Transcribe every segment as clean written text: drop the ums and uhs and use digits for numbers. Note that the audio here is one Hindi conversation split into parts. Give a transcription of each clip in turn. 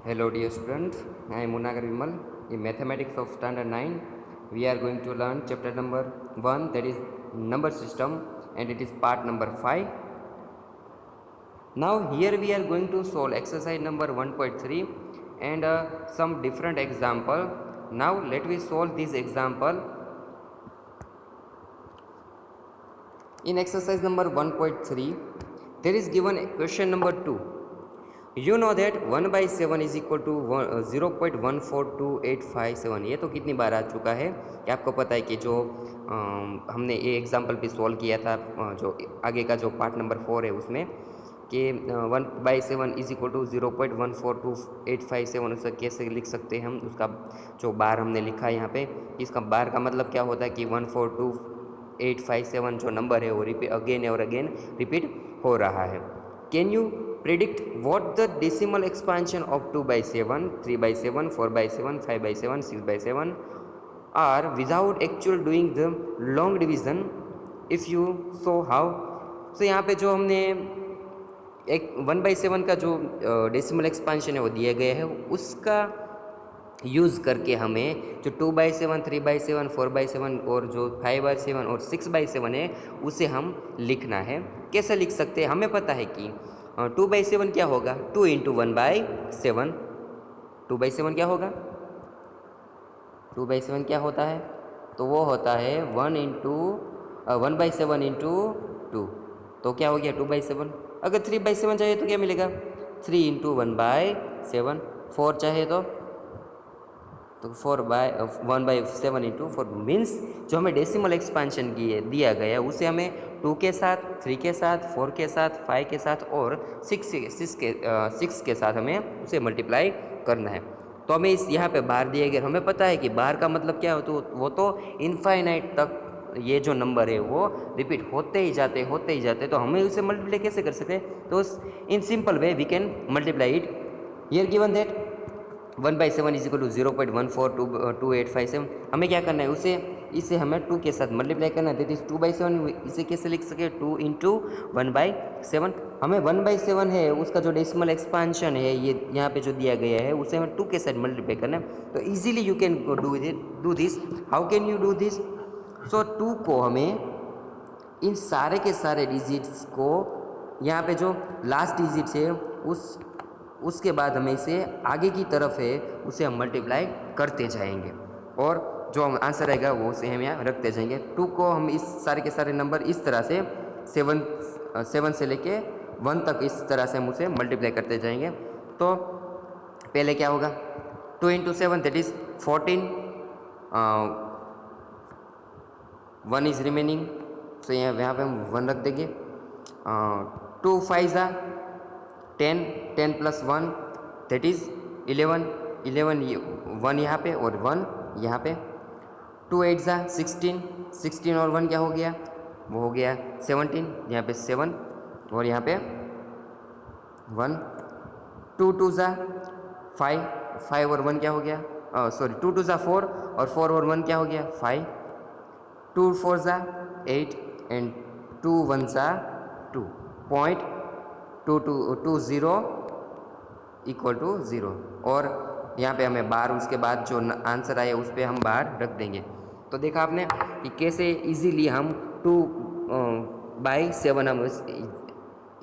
Hello dear students, I am Munagar Vimal. In Mathematics of Standard 9, we are going to learn chapter number 1, that is number system, and it is part number 5. Now here we are going to solve exercise number 1.3 and some different example. Now let me solve this example. In exercise number 1.3, there is given question number 2. You know that 1 by 7 is equal to 0.142857. ये तो कितनी बार आ चुका है कि आपको पता है कि जो हमने ये एग्जाम्पल भी सॉल्व किया था, जो आगे का जो पार्ट नंबर 4 है उसमें कि 1/7 इज इक्वल टू 0.142857. उसका कैसे लिख सकते हैं हम, उसका जो बार हमने लिखा है यहाँ पे, इसका बार का मतलब क्या होता है कि 142.857 जो नंबर है वो रिपीट अगेन और अगेन रिपीट हो रहा है. Can you predict what the decimal expansion of 2/7, 3/7, 4/7, 5/7, 6/7 are without actual doing the long division? If you so how? So यहाँ पे जो हमने एक 1/7 का जो डेसिमल एक्सपांशन है वो दिया गया है, उसका यूज़ करके हमें जो 2/7, 3/7, 4/7 और जो 5/7 और 6/7 है उसे हम लिखना है. कैसे लिख सकते हैं? हमें पता है कि 2/7 क्या होगा, 2 इंटू 1/7. 2/7 क्या होगा, 2/7 क्या होता है, तो वो होता है 1/7 इंटू 2. तो क्या हो गया 2/7. अगर 3/7 चाहिए तो क्या मिलेगा, 3 इंटू 1/7. 4 चाहिए तो 1/7 इंटू 4 मीन्स जो हमें डेसिमल एक्सपांशन की दिया गया उसे हमें 2 के साथ, 3 के साथ, 4 के साथ, 5 के साथ और 6 के साथ हमें उसे मल्टीप्लाई करना है. तो हमें इस यहाँ पे बार दिए गए, हमें पता है कि बार का मतलब क्या हो, तो वो तो इनफाइनाइट तक ये जो नंबर है वो रिपीट होते ही जाते. तो हमें उसे मल्टीप्लाई कैसे कर सकते हैं, तो in simple way we can multiply it. Here given that 1/7 is equal to 0.142857. हमें क्या करना है, इसे हमें 2 के साथ मल्टीप्लाई करना है, दैट इज 2/7. इसे कैसे लिख सके, 2 इंटू 1/7. हमें 1/7 है उसका जो डेसिमल एक्सपांशन है ये यहाँ पे जो दिया गया है उसे हमें 2 के साथ मल्टीप्लाई करना है. तो easily you can do this. How can you do this? So 2 को हमें इन सारे के सारे डिजिट्स को यहाँ पे जो लास्ट डिजिट्स है उसके बाद हमें इसे आगे की तरफ है उसे हम मल्टीप्लाई करते जाएंगे और जो हम आंसर आएगा वो उसे हम यहाँ रखते जाएंगे. 2 को हम इस सारे के सारे नंबर इस तरह से 7 से लेके 1 तक इस तरह से हम उसे मल्टीप्लाई करते जाएंगे. तो पहले क्या होगा, 2 into 7 that is 14. 1 is remaining, तो यहाँ पे हम 1 रख देंगे. 2 5 ज़ा 10, 10 प्लस 1 दैट इज़ 11. 1 यहाँ पे और 1 यहाँ पे. 2 8 ज़ा 16, 16 और 1 क्या हो गया, वो हो गया 17. यहाँ पे 7 और यहाँ पे 1. 2 2 ज़ा 5, 5 और 1 क्या हो गया, सॉरी 2 2 ज़ा 4 और 4 और 1 क्या हो गया 5. 2 4 ज़ा 8 एंड 2 1 ज़ा 2. 0.220 इक्वल टू 0. और यहाँ पे हमें बार उसके बाद जो आंसर आए उस पर हम बार रख देंगे. तो देखा आपने कि कैसे इजीली हम 2/7 हम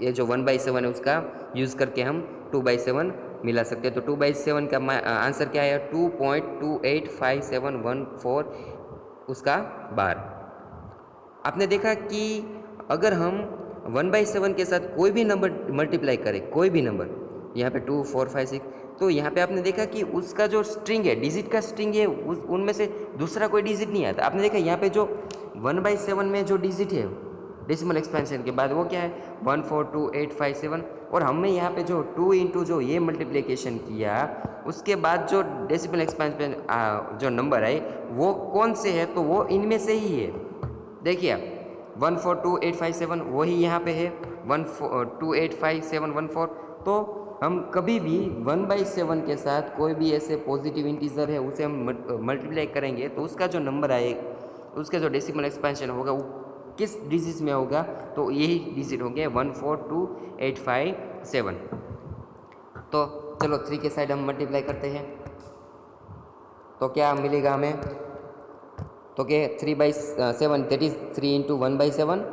ये जो 1/7 है उसका यूज़ करके हम 2/7 मिला सकते हैं. तो 2/7 का आंसर क्या है, 2.285714 उसका बार. आपने देखा कि अगर हम 1/7 के साथ कोई भी नंबर मल्टीप्लाई करें, कोई भी नंबर, यहाँ पे 2 4 5 6, तो यहाँ पे आपने देखा कि उसका जो स्ट्रिंग है, डिजिट का स्ट्रिंग है, उनमें से दूसरा कोई डिजिट नहीं आता. आपने देखा यहाँ पे जो 1/7 में जो डिजिट है डेसिमल एक्सपेंशन के बाद वो क्या है 142857. और हमने यहाँ पे जो 2 इंटू जो ये मल्टीप्लिकेशन किया उसके बाद जो डेसिमल एक्सपेंशन जो नंबर है वो कौन से है, तो वो इनमें से ही है. देखिए आप 142857 वही यहाँ पे है 1285714. तो हम कभी भी 1/7 के साथ कोई भी ऐसे पॉजिटिव इंटीजर है उसे हम मल्टीप्लाई करेंगे तो उसका जो नंबर आएगा, उसका जो डेसिमल एक्सपेंशन होगा वो किस डिजिट में होगा, तो यही डिजिट होंगे 142,857. तो चलो 3 के साइड हम मल्टीप्लाई करते हैं, तो क्या मिलेगा हमें, तो क्या 3/7 दैट इज़ 3 इंटू 1/7,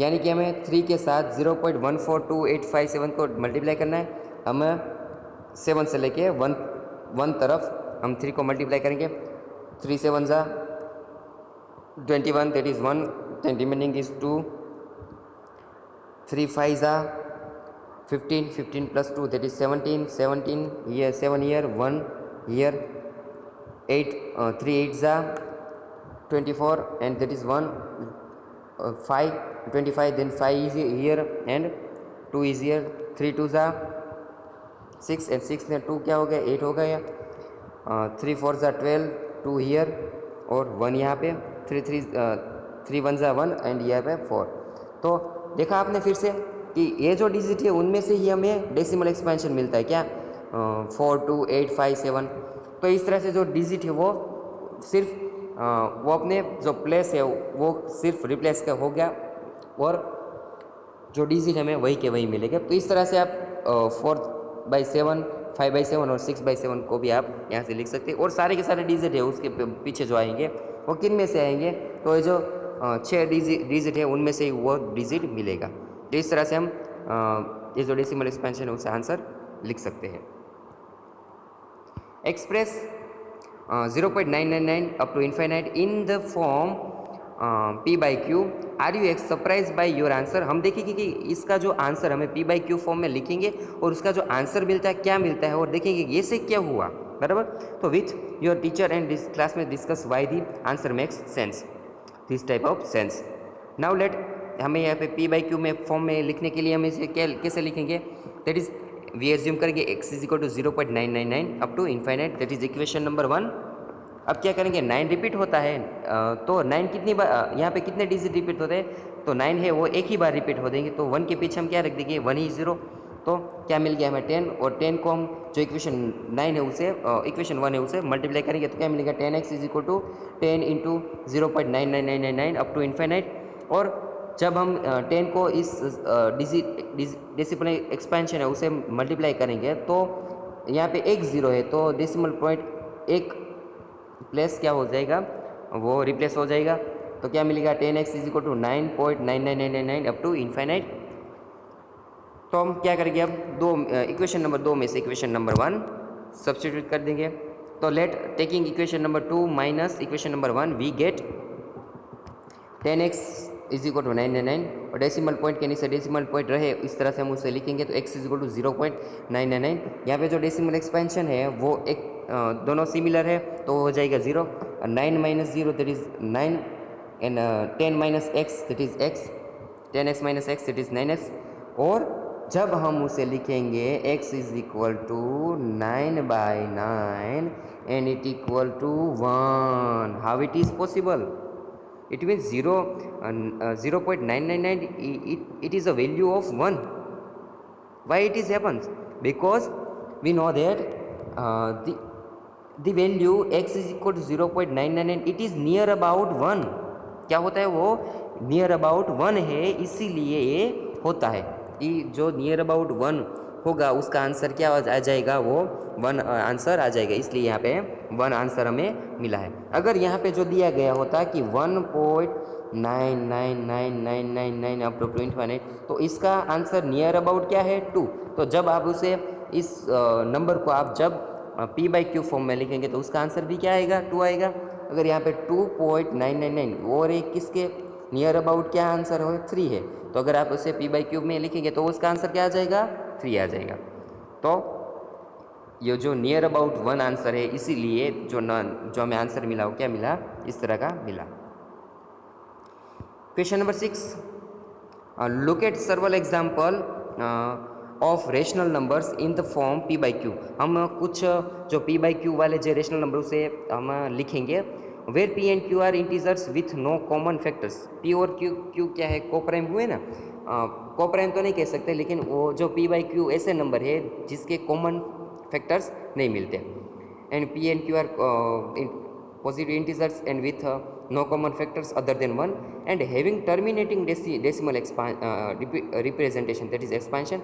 यानी कि हमें 3 के साथ 0.142857 को मल्टीप्लाई करना है। हमें 7 से लेके 1 तरफ हम 3 को मल्टीप्लाई करेंगे। 3 7 ज़ा 21 that is 1, then remaining is 2, 3 5 ज़ा 15, 15 प्लस 2 दैट इज़ 17, 17 ईयर 7 ईयर 1 ईयर 8, 3 8 ज़ा 24 and that is 1, 5 25, then 5 is here and 2 is here, 3 2 ज़ा 6 and 6 में 2 क्या हो गया 8 हो गया, 3 4 ज़ा 12, 2 हियर और 1 यहाँ पे, 3 1 ज़ा 1 एंड यहाँ पे 4। तो देखा आपने फिर से कि ये जो डिजिट है उनमें से ही हमें डेसिमल एक्सपेंशन मिलता है क्या, 4 2 8 5 7। तो इस तरह से जो डिजिट है वो सिर्फ वो अपने जो प्लेस है वो सिर्फ रिप्लेस का हो गया और जो डिजिट हमें वही के वही मिलेगा। तो इस तरह से आप 4/7, 5/7 और 6/7 को भी आप यहाँ से लिख सकते हैं। और सारे के सारे डिजिट है उसके पीछे जो आएंगे वो किन में से आएंगे, तो ये जो 6 डिजिट है उनमें से ही वो डिजिट मिलेगा। तो इस तरह से हम ये जो डेसिमल एक्सपेंशन है उससे आंसर लिख सकते हैं। Express 0.999 up to infinite in the form p/q, are you surprise by your answer. हम देखेंगे कि इसका जो आंसर हमें p/q फॉर्म में लिखेंगे और उसका जो आंसर मिलता है क्या मिलता है और देखेंगे ये से क्या हुआ, बराबर। तो with your teacher and class में discuss why the answer makes sense, this type of sense. Now let, हमें यहाँ पे p/q में फॉर्म में लिखने के लिए हम इसे कैसे लिखेंगे, दैट इज वी एज्यूम करेंगे x is equal to 0.999 up to infinite, that is equation number 1। अब क्या करेंगे, 9 रिपीट होता है, तो 9 कितनी बार यहाँ पे कितने डिजिट रिपीट होते हैं, तो 9 है वो एक ही बार रिपीट हो देंगे। तो 1 के पीछे हम क्या रख देंगे, 1 ही 0। तो क्या मिल गया हमें 10, और 10 को हम जो इक्वेशन 9 है उसे इक्वेशन 1 है उसे मल्टीप्लाई करेंगे तो क्या मिलेगा, 10x is equal to 10 into 0.99999 up to infinite. और जब हम 10 को इस डेसिमल एक्सपेंशन है उसे मल्टीप्लाई करेंगे तो यहाँ पे एक ज़ीरो है, तो डेसिमल पॉइंट एक प्लेस क्या हो जाएगा, वो रिप्लेस हो जाएगा। तो क्या मिलेगा, 10x is equal to 9.99999 up to infinite. तो हम क्या करेंगे, अब दो इक्वेशन नंबर 2 में से इक्वेशन नंबर 1 सब्स्टिट्यूट कर देंगे। तो let taking equation number 2 minus equation number 1 we get 10x is equal to 999, और डेसिमल पॉइंट के नीचे डेसिमल पॉइंट रहे इस तरह से हम उसे लिखेंगे तो x इज इक्वल टू 0.999। यहाँ पे जो डेसिमल एक्सपेंशन है वो एक दोनों सिमिलर है तो हो जाएगा 0, 9 minus 0 that is 9 and 10 minus x that is x, 10x minus x that is 9x। और जब हम उसे लिखेंगे x is equal to 9/9 and it equal to 1, how it is possible, it means 0.999 it is a value of 1. Why it is happens, because we know that the value x is equal to 0.999 it is near about 1। क्या होता है, वो नियर अबाउट 1 है, इसीलिए ये होता है कि जो नियर अबाउट 1 होगा उसका आंसर क्या आ जाएगा, वो 1 आंसर आ जाएगा, इसलिए यहाँ पे 1 आंसर हमें मिला है। अगर यहाँ पे जो दिया गया होता कि 1.999999 अप टू 28, तो इसका आंसर नियर अबाउट क्या है 2। तो जब आप उसे इस नंबर को आप जब p/q फॉर्म में लिखेंगे तो उसका आंसर भी क्या आएगा, 2 आएगा। अगर यहाँ पे 2.999 और एक किसके नियर अबाउट क्या आंसर हो 3 है, तो अगर आप उसे p/q में लिखेंगे तो उसका आंसर क्या आ जाएगा, 3 आ जाएगा। तो ये जो नियर अबाउट 1 आंसर है, इसीलिए जो हमें आंसर मिला वो क्या मिला, इस तरह का मिला। Question number 6, look at सर्वल example of rational numbers in the form p/q। हम कुछ जो p/q वाले जो रेशनल नंबर उसे हम लिखेंगे, where p and q are integers with no common factors. p और q क्या है, कोप्राइम हुए ना, कोप्राइम तो नहीं कह सकते, लेकिन वो जो p/q ऐसे नंबर है जिसके कॉमन फैक्टर्स नहीं मिलते। And p and q are positive integers and with no common factors other than 1 and having terminating decimal representation, that is expansion,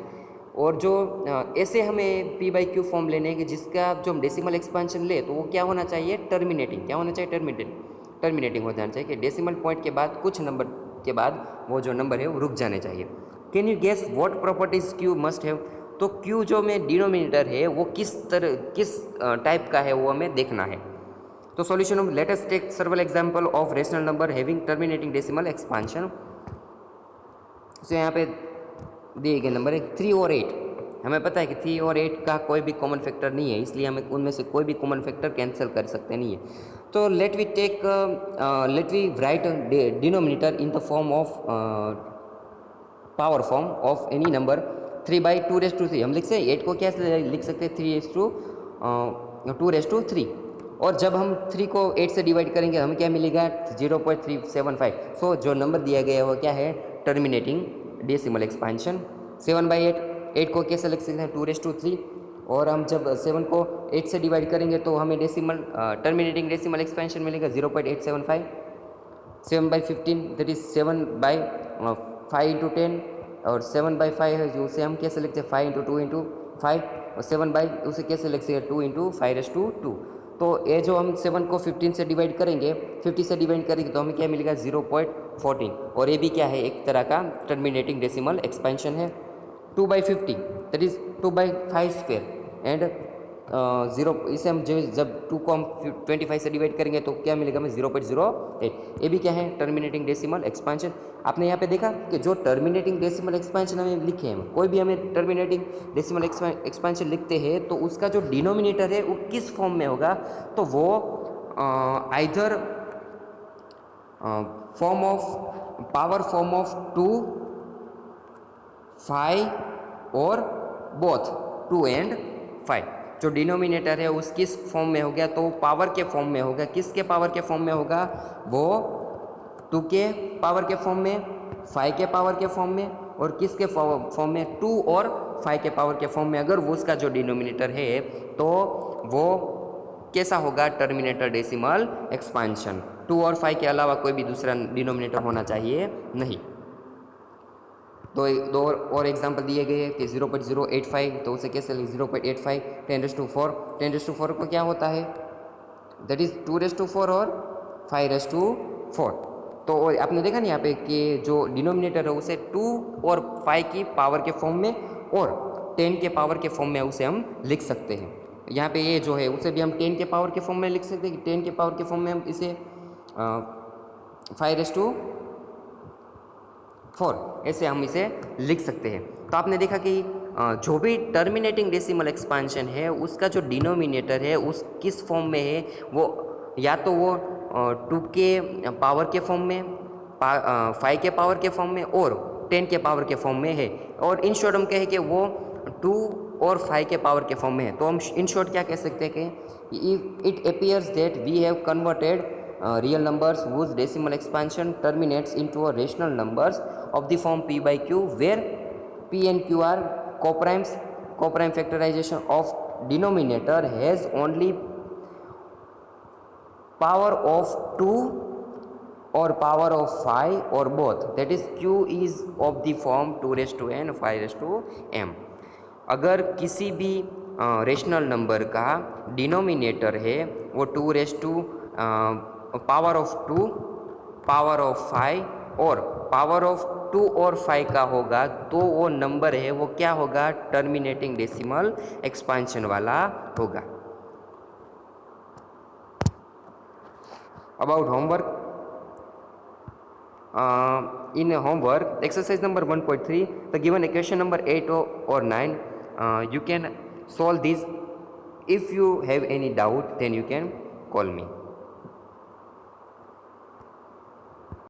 और जो ऐसे हमें पी बाई क्यू फॉर्म लेने हैं कि जिसका जो हम डेसिमल एक्सपेंशन ले तो वो क्या होना चाहिए, टर्मिनेटिंग। क्या होना चाहिए, टर्मिनेटिंग हो जाना चाहिए कि डेसिमल पॉइंट के बाद कुछ नंबर के बाद वो जो नंबर है वो रुक जाने चाहिए। Can you guess what properties q must have? तो क्यू जो में डिनोमिनेटर है वो किस टाइप का है वो हमें देखना है। तो solution of let us take several example of rational number having terminating decimal expansion. तो यहाँ पे दिए गए नंबर है 3 और 8। हमें पता है कि 3 और 8 का कोई भी कॉमन फैक्टर नहीं है, इसलिए हमें उनमें से कोई भी कॉमन फैक्टर कैंसिल कर सकते नहीं है। तो let we write denominator in the form of power form of any number 3/2^3। हम लिख सकते 8 को क्या लिख सकते हैं, 3/2^3। और जब हम 3 को 8 से डिवाइड करेंगे हमें क्या मिलेगा, 0.375। सो जो नंबर दिया गया है वो क्या है, टर्मिनेटिंग डेसिमल एक्सपेंशन 7/8। 8 को कैसे लिख सकते हैं, 2^3। और हम जब 7 को 8 से डिवाइड करेंगे तो हमें टर्मिनेटिंग डेसिमल एक्सपेंशन मिलेगा 0.875। 7/15 दैट इज 7/5 इंटू 10। और 7/5 है जो उसे हम कैसे लिखते हैं, 5 इंटू 2 इंटू 5। और 7 उसे कैसे लिखते हैं, 2 इंटू 5^2। तो ये जो हम 7 को 15 से डिवाइड करेंगे, 50 से डिवाइड करेंगे तो हमें क्या मिलेगा, 0.14। और ये भी क्या है, एक तरह का टर्मिनेटिंग डेसिमल एक्सपेंशन है। 2/50 दैट इज 2/5² एंड 0, इसे हम जब 2 को हम 25 से डिवाइड करेंगे तो क्या मिलेगा हमें, 0.08। ये भी क्या है, टर्मिनेटिंग डेसिमल एक्सपेंशन। आपने यहाँ पे देखा कि जो टर्मिनेटिंग डेसिमल एक्सपेंशन हमें लिखे हैं, कोई भी हमें टर्मिनेटिंग डेसिमल एक्सपेंशन लिखते हैं तो उसका जो डिनोमिनेटर है वो किस फॉर्म में होगा, तो वो either form of power form of 2, 5 और बोथ 2 एंड 5। जो डिनोमिनेटर है उस किस फॉर्म में हो गया, तो पावर के फॉर्म में होगा। किसके पावर के फॉर्म में होगा, वो 2 के पावर के फॉर्म में, 5 के पावर के फॉर्म में, और किसके फॉर्म में, 2 और 5 के पावर के फॉर्म में। अगर वो उसका जो डिनोमिनेटर है तो वो कैसा होगा, टर्मिनेटर डेसिमल एक्सपेंशन। 2 और 5 के अलावा कोई भी दूसरा डिनोमिनेटर होना चाहिए नहीं। तो दो और एग्जाम्पल दिए गए कि 0.085, तो उसे कैसे लिख, 0.85 10^4। 10^4 को क्या होता है, दैट इज 2^4 और 5^4। तो आपने देखा नहीं यहाँ पे कि जो डिनोमिनेटर है उसे 2 और 5 की पावर के फॉर्म में और 10 के पावर के फॉर्म में उसे हम लिख सकते हैं। यहाँ पे ये जो है उसे भी हम 10 के पावर के फॉर्म में लिख सकते हैं कि 10 के पावर के फॉर्म में हम इसे 5^4 ऐसे हम इसे लिख सकते हैं। तो आपने देखा कि जो भी टर्मिनेटिंग डेसिमल एक्सपेंशन है उसका जो डिनोमिनेटर है उस किस फॉर्म में है, वो या तो वो 2 के पावर के फॉर्म में, 5 के पावर के फॉर्म में और 10 के पावर के फॉर्म में है। और इन शॉर्ट हम कहें कि वो 2 और 5 के पावर के फॉर्म में है। तो हम इन शॉर्ट क्या कह सकते हैं कि it appears that we have converted real numbers whose decimal expansion terminates into a rational numbers of the form p by q, where p and q are coprime factorization of denominator has only power of 2 or power of 5 or both, that is q is of the form 2^n 5^m। अगर किसी भी रेशनल नंबर का डिनोमिनेटर है वो 2 पावर ऑफ 2, पावर ऑफ 5 और पावर ऑफ 2 और 5 का होगा, तो वो नंबर है वो क्या होगा, टर्मिनेटिंग डेसिमल एक्सपेंशन वाला होगा। About homework, in homework exercise number 1.3, the given equation number 8 or 9, you can solve this. If you have any doubt then you can call me.